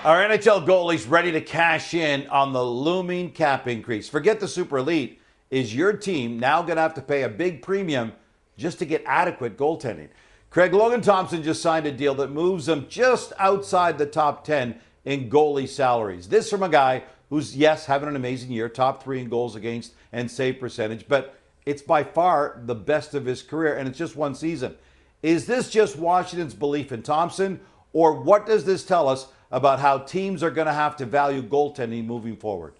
Our NHL goalies ready to cash in on the looming cap increase. Forget the super elite. Is your team now going to have to pay a big premium just to get adequate goaltending? Craig, Logan Thompson just signed a deal that moves him just outside the top 10 in goalie salaries. This from a guy who's, yes, having an amazing year, top 3 in goals against and save percentage, but it's by far the best of his career, and it's just one season. Is this just Washington's belief in Thompson, or what does this tell us about how teams are going to have to value goaltending moving forward?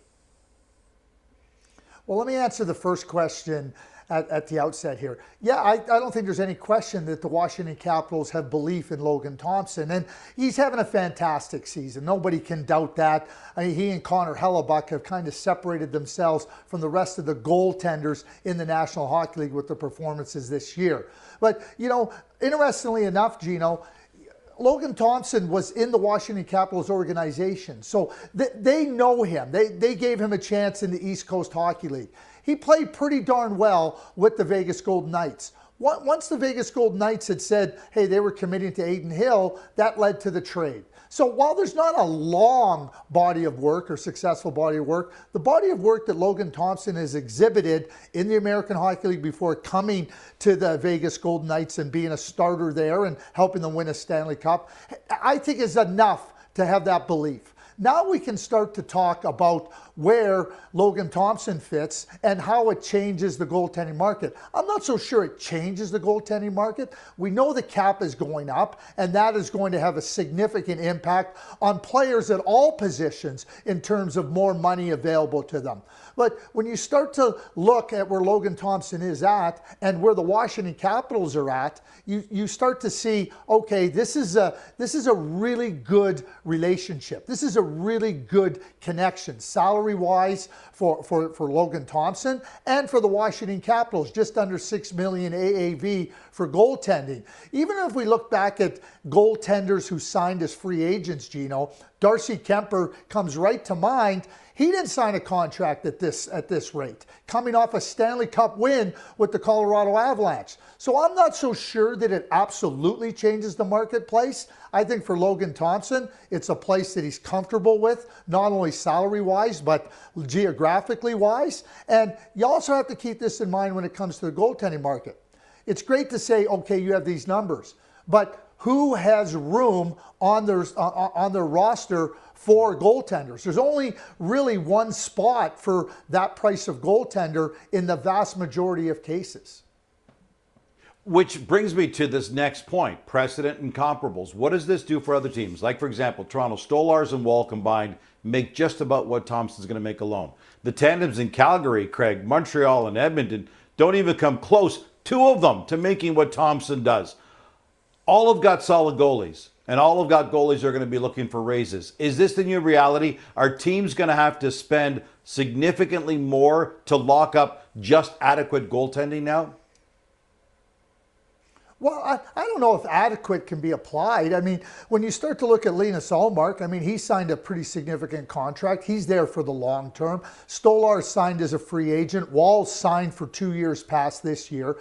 Well, let me answer the first question at the outset here. Yeah, I don't think there's any question that the Washington Capitals have belief in Logan Thompson, and he's having a fantastic season. Nobody can doubt that. I mean, he and Connor Hellebuyck have kind of separated themselves from the rest of the goaltenders in the National Hockey League with their performances this year. But, you know, interestingly enough, Gino, Logan Thompson was in the Washington Capitals organization, so they know him. They gave him a chance in the East Coast Hockey League. He played pretty darn well with the Vegas Golden Knights. Once the Vegas Golden Knights had said, hey, they were committing to Adin Hill, that led to the trade. So while there's not a long body of work or successful body of work, the body of work that Logan Thompson has exhibited in the American Hockey League before coming to the Vegas Golden Knights and being a starter there and helping them win a Stanley Cup, I think is enough to have that belief. Now we can start to talk about where Logan Thompson fits and how it changes the goaltending market. I'm not so sure it changes the goaltending market. We know the cap is going up, and that is going to have a significant impact on players at all positions in terms of more money available to them. But when you start to look at where Logan Thompson is at and where the Washington Capitals are at, you start to see, okay, this is a really good relationship. This is a really good connection, salary-wise for Logan Thompson and for the Washington Capitals, just under $6 million AAV for goaltending. Even if we look back at goaltenders who signed as free agents, Gino, Darcy Kemper comes right to mind. He didn't sign a contract at this rate, coming off a Stanley Cup win with the Colorado Avalanche. So I'm not so sure that it absolutely changes the marketplace. I think for Logan Thompson, it's a place that he's comfortable with, not only salary-wise, but geographically-wise. And you also have to keep this in mind when it comes to the goaltending market. It's great to say, okay, you have these numbers, but who has room on their roster for goaltenders? There's only really one spot for that price of goaltender in the vast majority of cases. Which brings me to this next point, precedent and comparables. What does this do for other teams? Like, for example, Toronto, Stolars and Wall combined make just about what Thompson's going to make alone. The tandems in Calgary, Craig, Montreal and Edmonton don't even come close, 2 of them, to making what Thompson does. All have got solid goalies, and all have got goalies who are going to be looking for raises. Is this the new reality? Are teams going to have to spend significantly more to lock up just adequate goaltending now? Well, I don't know if adequate can be applied. I mean, when you start to look at Linus Ullmark, I mean, he signed a pretty significant contract. He's there for the long term. Stolar signed as a free agent. Wall's signed for 2 years past this year.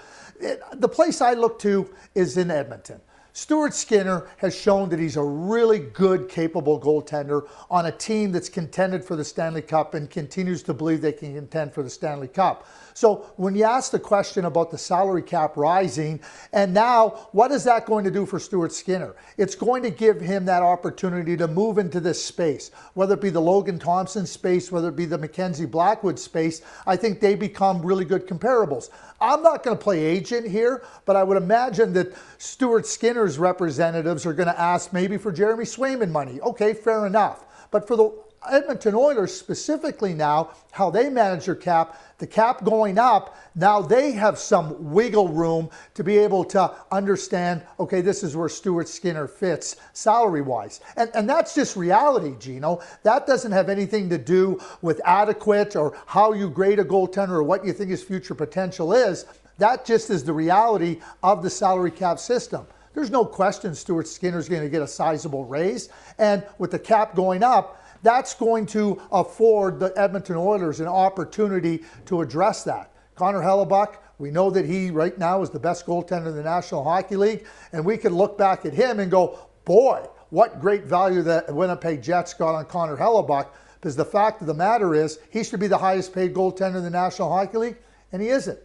The place I look to is in Edmonton. Stuart Skinner has shown that he's a really good, capable goaltender on a team that's contended for the Stanley Cup and continues to believe they can contend for the Stanley Cup. So when you ask the question about the salary cap rising, and now what is that going to do for Stuart Skinner? It's going to give him that opportunity to move into this space, whether it be the Logan Thompson space, whether it be the Mackenzie Blackwood space. I think they become really good comparables. I'm not going to play agent here, but I would imagine that Stuart Skinner's representatives are going to ask maybe for Jeremy Swayman money. Okay, fair enough. But for the Edmonton Oilers specifically now, how they manage their cap, the cap going up, now they have some wiggle room to be able to understand, okay, this is where Stuart Skinner fits salary-wise. And that's just reality, Gino. That doesn't have anything to do with adequate or how you grade a goaltender or what you think his future potential is. That just is the reality of the salary cap system. There's no question Stuart Skinner's going to get a sizable raise. And with the cap going up, that's going to afford the Edmonton Oilers an opportunity to address that. Connor Hellebuyck, we know that he right now is the best goaltender in the National Hockey League, and we can look back at him and go, boy, what great value that Winnipeg Jets got on Connor Hellebuck, because the fact of the matter is he should be the highest paid goaltender in the National Hockey League, and he isn't.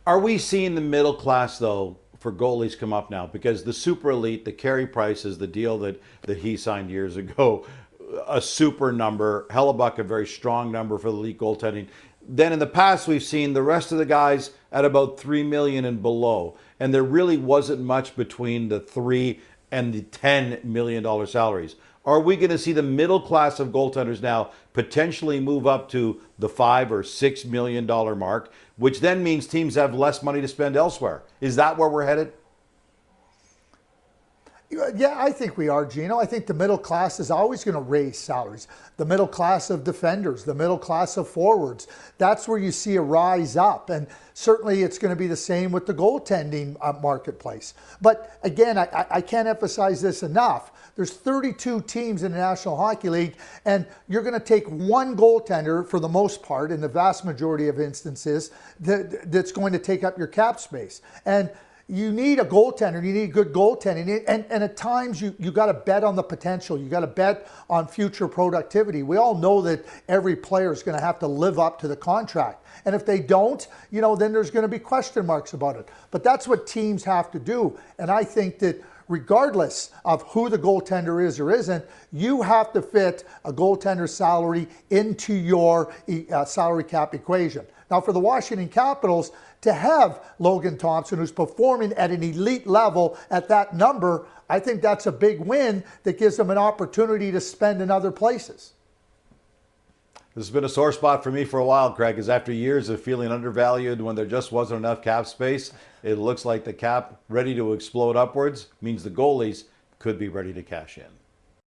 Are we seeing the middle class, though, for goalies come up now? Because the super elite, the Carey Price is the deal that he signed years ago, a super number. Hellebuck, a very strong number for the elite goaltending. Then in the past, we've seen the rest of the guys at about $3 million and below. And there really wasn't much between the $3 and the $10 million salaries. Are we going to see the middle class of goaltenders now potentially move up to the $5 or $6 million mark, which then means teams have less money to spend elsewhere? Is that where we're headed? Yeah, I think we are, Gino. I think the middle class is always going to raise salaries. The middle class of defenders, the middle class of forwards, that's where you see a rise up. And certainly it's going to be the same with the goaltending marketplace. But again, I can't emphasize this enough. There's 32 teams in the National Hockey League, and you're going to take one goaltender for the most part, in the vast majority of instances, that's going to take up your cap space. And you need a goaltender, you need good goaltending, and at times you got to bet on the potential, you got to bet on future productivity. We all know that every player is going to have to live up to the contract, and if they don't, then there's going to be question marks about it. But that's what teams have to do, and I think that regardless of who the goaltender is or isn't, you have to fit a goaltender's salary into your salary cap equation. Now, for the Washington Capitals, to have Logan Thompson, who's performing at an elite level at that number, I think that's a big win that gives them an opportunity to spend in other places. This has been a sore spot for me for a while, Craig, because after years of feeling undervalued when there just wasn't enough cap space, it looks like the cap ready to explode upwards means the goalies could be ready to cash in.